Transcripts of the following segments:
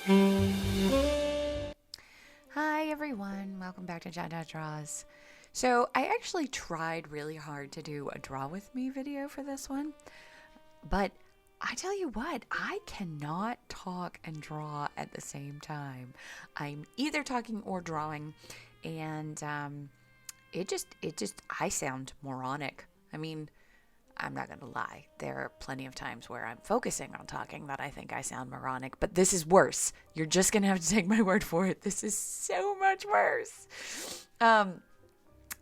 Hi everyone, welcome back to Jaja Draws. So I actually tried really hard to do a draw with me video for this one, but I tell you what, I cannot talk and draw at the same time. I'm either talking or drawing, and I sound moronic. I mean, I'm not going to lie. There are plenty of times where I'm focusing on talking that I think I sound moronic, but this is worse. You're just going to have to take my word for it. This is so much worse. Um,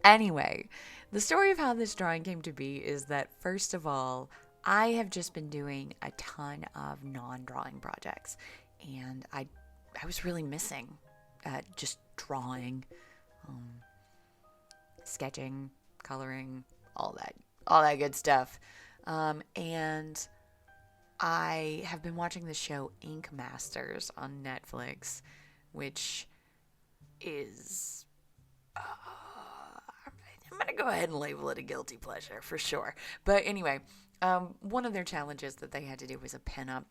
anyway, the story of how this drawing came to be is that, first of all, I have just been doing a ton of non-drawing projects, and I was really missing just drawing, um, sketching, coloring, all that good stuff. And I have been watching the show Ink Masters on Netflix, which is I'm gonna go ahead and label it a guilty pleasure for sure. But anyway, one of their challenges that they had to do was a pinup,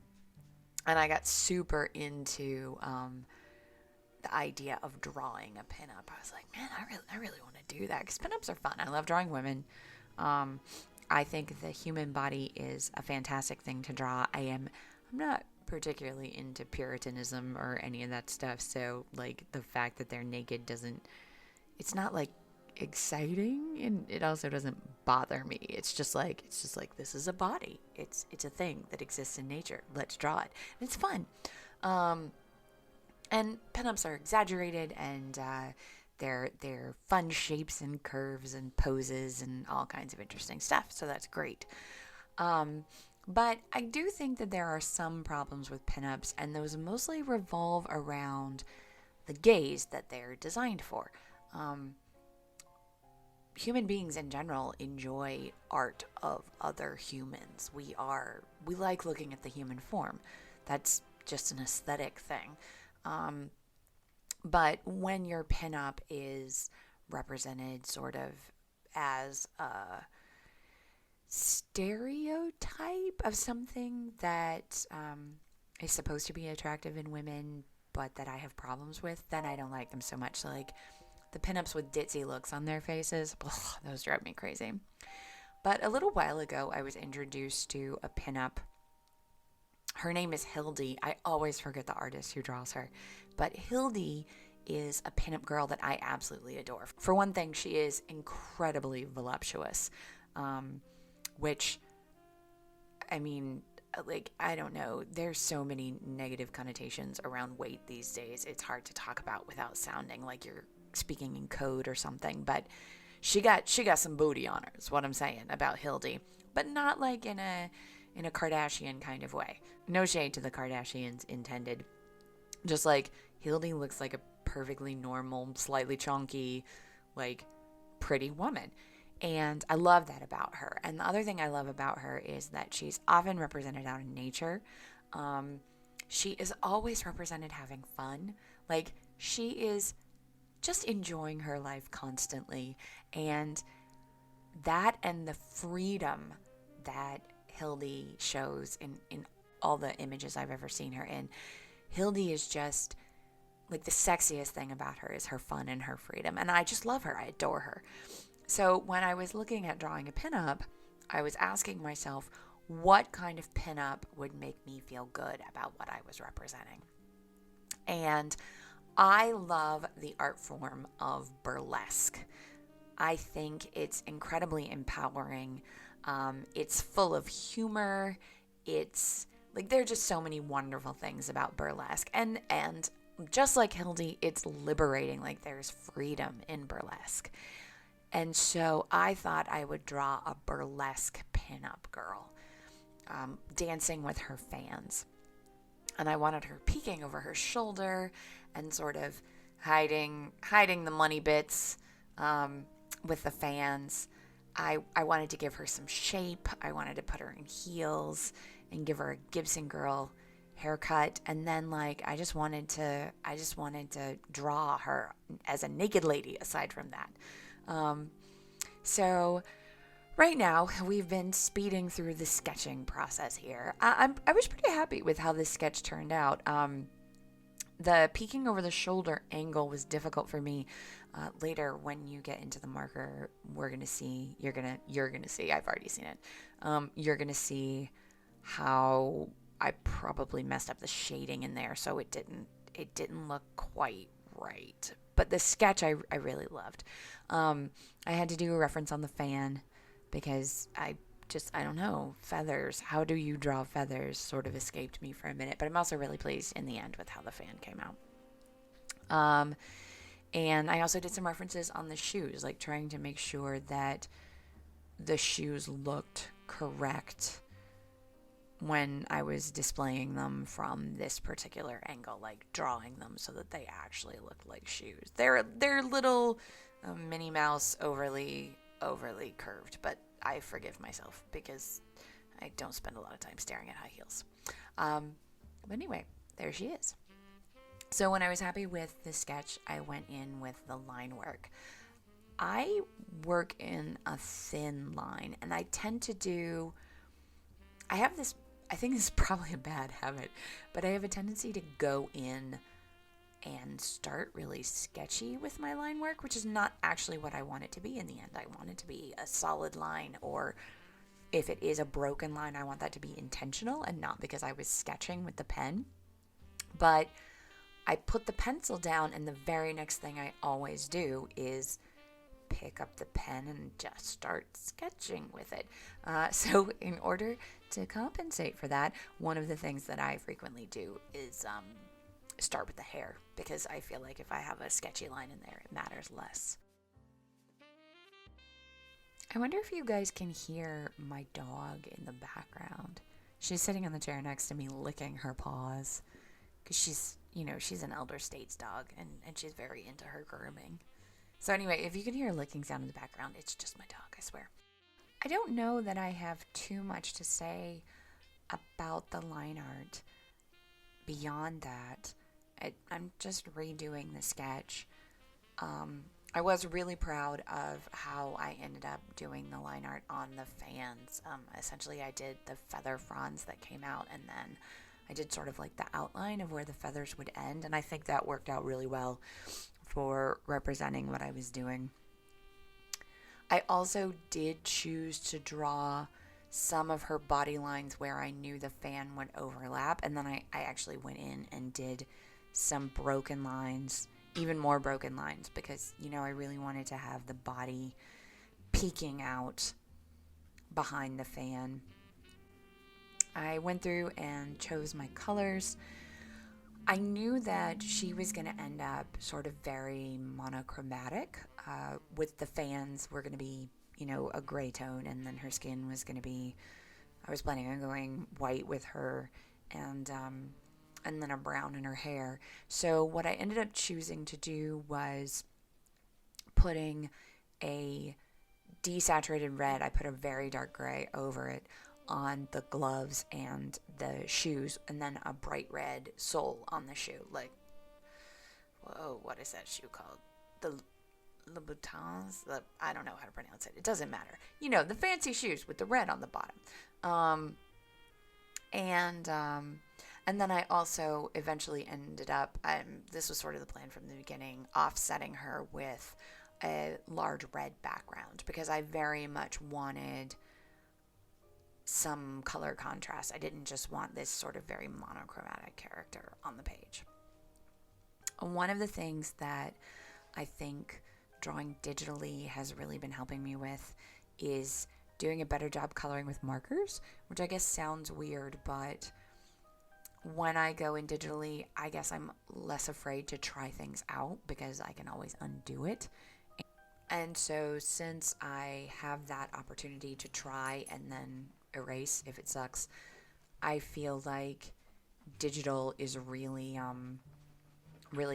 and I got super into the idea of drawing a pinup. I was like, man, I really want to do that because pinups are fun. I love drawing women. Um, I think the human body is a fantastic thing to draw. I'm not particularly into Puritanism or any of that stuff. So like the fact that they're naked it's not like exciting, and it also doesn't bother me. It's just like this is a body. It's a thing that exists in nature. Let's draw it. And it's fun. And pinups are exaggerated, and they're fun shapes and curves and poses and all kinds of interesting stuff. So that's great. But I do think that there are some problems with pinups, and those mostly revolve around the gaze that they're designed for. Human beings in general enjoy art of other humans. We like looking at the human form. That's just an aesthetic thing. But when your pinup is represented sort of as a stereotype of something that is supposed to be attractive in women, but that I have problems with, then I don't like them so much. So, like, the pinups with ditzy looks on their faces, ugh, those drive me crazy. But a little while ago, I was introduced to a pinup. Her name is Hildy. I always forget the artist who draws her. But Hildy is a pinup girl that I absolutely adore. For one thing, she is incredibly voluptuous, which, I mean, like, I don't know. There's so many negative connotations around weight these days. It's hard to talk about without sounding like you're speaking in code or something. But she got some booty on her, is what I'm saying about Hildy. But not like in a Kardashian kind of way. No shade to the Kardashians intended. Just like Hildy looks like a perfectly normal, slightly chunky, like pretty woman. And I love that about her. And the other thing I love about her is that she's often represented out in nature. She is always represented having fun. Like, she is just enjoying her life constantly. And that and the freedom that Hildy shows in all the images I've ever seen her in. Hildy is just, like, the sexiest thing about her is her fun and her freedom. And I just love her. I adore her. So when I was looking at drawing a pinup, I was asking myself, what kind of pinup would make me feel good about what I was representing? And I love the art form of burlesque. I think it's incredibly empowering. It's full of humor. It's like, there are just so many wonderful things about burlesque. And just like Hildy, it's liberating. Like, there's freedom in burlesque. And so I thought I would draw a burlesque pinup girl, dancing with her fans. And I wanted her peeking over her shoulder and sort of hiding the money bits with the fans. I wanted to give her some shape. I wanted to put her in heels and give her a Gibson girl haircut. And then, like, I just wanted to draw her as a naked lady aside from that. So right now we've been speeding through the sketching process here. I was pretty happy with how this sketch turned out. The peeking over the shoulder angle was difficult for me. Later, when you get into the marker, we're gonna see. You're gonna see. I've already seen it. You're gonna see how I probably messed up the shading in there, so it didn't look quite right. But the sketch I really loved. I had to do a reference on the fan because I don't know, feathers. How do you draw feathers? Sort of escaped me for a minute, but I'm also really pleased in the end with how the fan came out. And I also did some references on the shoes, like trying to make sure that the shoes looked correct when I was displaying them from this particular angle, like drawing them so that they actually looked like shoes. They're little Minnie Mouse overly curved, but I forgive myself because I don't spend a lot of time staring at high heels. But anyway, there she is. So when I was happy with the sketch, I went in with the line work. I work in a thin line, and I tend to do, I have this, I think this is probably a bad habit, but I have a tendency to go in and start really sketchy with my line work, which is not actually what I want it to be in the end. I want it to be a solid line, or if it is a broken line, I want that to be intentional and not because I was sketching with the pen. But I put the pencil down, and the very next thing I always do is pick up the pen and just start sketching with it. So in order to compensate for that, one of the things that I frequently do is start with the hair, because I feel like if I have a sketchy line in there, it matters less. I wonder if you guys can hear my dog in the background. She's sitting on the chair next to me licking her paws because she's an elder states dog, and she's very into her grooming. So anyway, if you can hear a licking sound in the background, it's just my dog, I swear. I don't know that I have too much to say about the line art. Beyond that, I'm just redoing the sketch. I was really proud of how I ended up doing the line art on the fans. Essentially, I did the feather fronds that came out, and then I did sort of like the outline of where the feathers would end, and I think that worked out really well for representing what I was doing. I also did choose to draw some of her body lines where I knew the fan would overlap, and then I actually went in and did some broken lines, even more broken lines, because, I really wanted to have the body peeking out behind the fan. I went through and chose my colors. I knew that she was going to end up sort of very monochromatic. With the fans, we're going to be, a gray tone, and then her skin was going to be, I was planning on going white with her, and then a brown in her hair. So what I ended up choosing to do was putting a desaturated red. I put a very dark gray over it on the gloves and the shoes, and then a bright red sole on the shoe. Like, whoa, what is that shoe called? The Louboutins? I don't know how to pronounce it. It doesn't matter. The fancy shoes with the red on the bottom. And then I also eventually ended up, this was sort of the plan from the beginning, offsetting her with a large red background, because I very much wanted some color contrast. I didn't just want this sort of very monochromatic character on the page. One of the things that I think drawing digitally has really been helping me with is doing a better job coloring with markers, which I guess sounds weird, but when I go in digitally, I guess I'm less afraid to try things out because I can always undo it. And so since I have that opportunity to try and then erase if it sucks, I feel like digital is really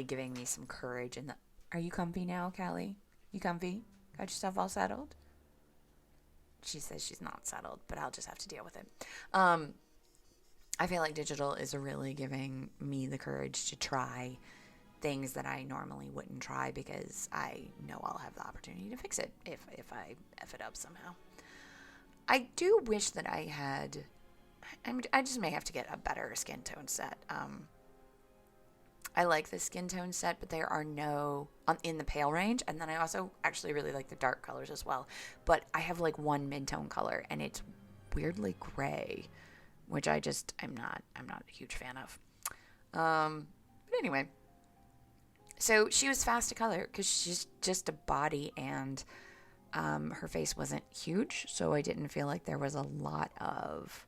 giving me some courage. And are you comfy now, Callie? You comfy? Got yourself all settled? She says she's not settled, but I'll just have to deal with it. I feel like digital is really giving me the courage to try things that I normally wouldn't try, because I know I'll have the opportunity to fix it if I F it up somehow. I do wish that I just may have to get a better skin tone set. I like the skin tone set, but there are no in the pale range. And then I also actually really like the dark colors as well. But I have like one mid-tone color, and it's weirdly gray, which I'm not a huge fan of. But anyway, so she was fast to color because she's just a body, and her face wasn't huge, so I didn't feel like there was a lot of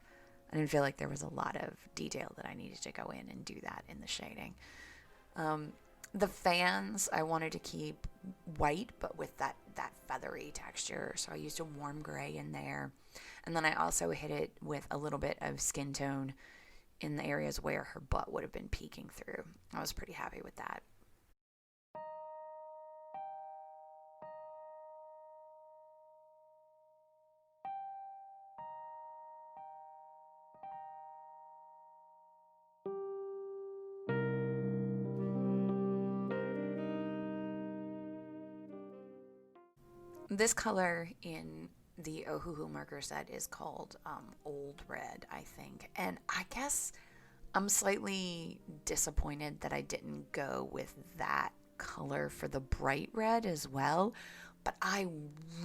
detail that I needed to go in and do that in the shading. The fans I wanted to keep white, but with that feathery texture, so I used a warm gray in there, and then I also hit it with a little bit of skin tone in the areas where her butt would have been peeking through. I was pretty happy with that. This color in the Ohuhu marker set is called Old Red, I think. And I guess I'm slightly disappointed that I didn't go with that color for the bright red as well. But I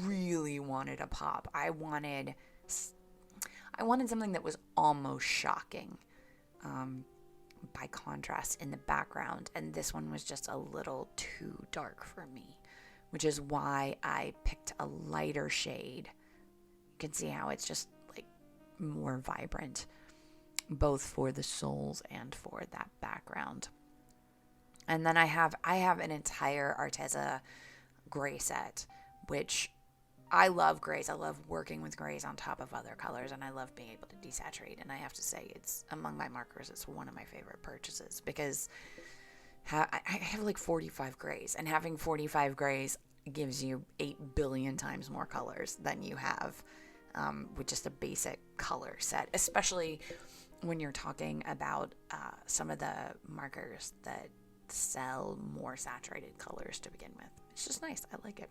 really wanted a pop. I wanted something that was almost shocking by contrast in the background. And this one was just a little too dark for me, which is why I picked a lighter shade. You can see how it's just like more vibrant, both for the soles and for that background. And then I have an entire Arteza gray set, which I love grays. I love working with grays on top of other colors, and I love being able to desaturate. And I have to say, it's among my markers, it's one of my favorite purchases because I have like 45 grays, and having 45 grays gives you 8 billion times more colors than you have with just a basic color set, especially when you're talking about some of the markers that sell more saturated colors to begin with. It's just nice. I like it.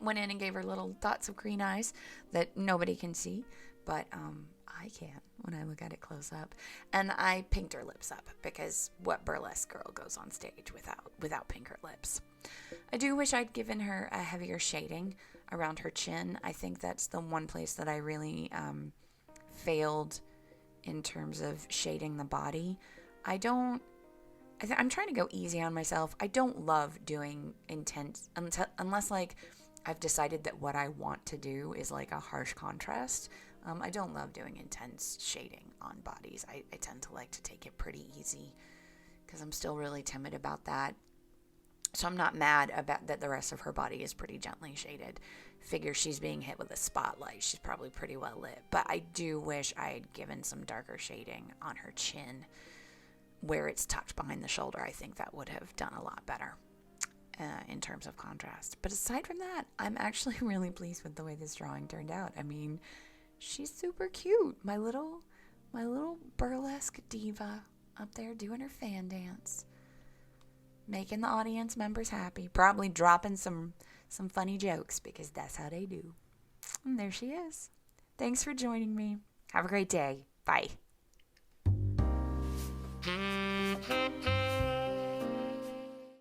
Went in and gave her little dots of green eyes that nobody can see, but I can when I look at it close up. And I pinked her lips up because what burlesque girl goes on stage without pinker lips? I do wish I'd given her a heavier shading around her chin. I think that's the one place that I really failed in terms of shading the body. I'm trying to go easy on myself. I don't love doing intense unless like I've decided that what I want to do is like a harsh contrast. I don't love doing intense shading on bodies. I tend to like to take it pretty easy because I'm still really timid about that. So I'm not mad about that the rest of her body is pretty gently shaded. Figure she's being hit with a spotlight. She's probably pretty well lit. But I do wish I had given some darker shading on her chin where it's tucked behind the shoulder. I think that would have done a lot better in terms of contrast. But aside from that, I'm actually really pleased with the way this drawing turned out. I mean, she's super cute. My little burlesque diva up there doing her fan dance, making the audience members happy, probably dropping some funny jokes because that's how they do. And there she is. Thanks for joining me. Have a great day. Bye.